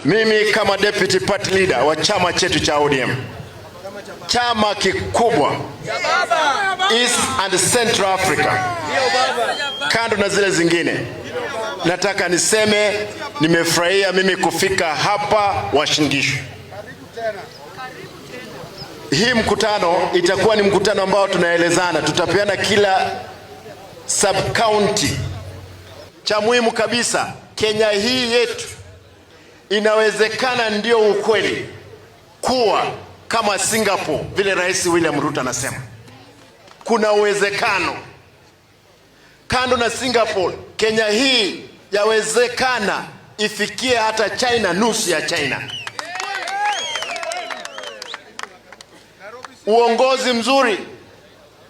Mimi kama deputy party leader wa chama chetu cha ODM, chama kikubwa East and Central Africa, kando na zile zingine, nataka niseme nimefurahia mimi kufika hapa Washingishu. Hii mkutano itakuwa ni mkutano ambao tunaelezana, tutapeana kila sub county. Cha muhimu kabisa, Kenya hii yetu inawezekana, ndio ukweli, kuwa kama Singapore vile Rais William Ruto anasema. Kuna uwezekano. Kando na Singapore, Kenya hii yawezekana ifikie hata China, nusu ya China. Uongozi mzuri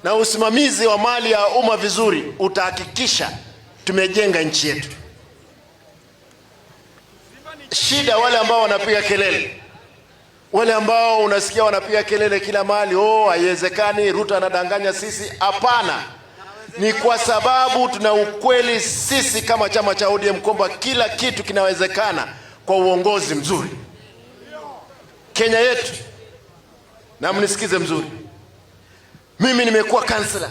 na usimamizi wa mali ya umma vizuri utahakikisha tumejenga nchi yetu. Shida wale ambao wanapiga kelele, wale ambao unasikia wanapiga kelele kila mahali, haiwezekani, Ruto anadanganya sisi. Hapana, ni kwa sababu tuna ukweli sisi kama chama cha ODM kwamba kila kitu kinawezekana kwa uongozi mzuri. Kenya yetu, na mnisikize mzuri, mimi nimekuwa kansela,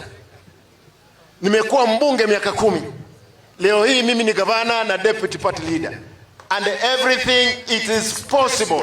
nimekuwa mbunge miaka 10. Leo hii mimi ni gavana na deputy party leader, and everything it is possible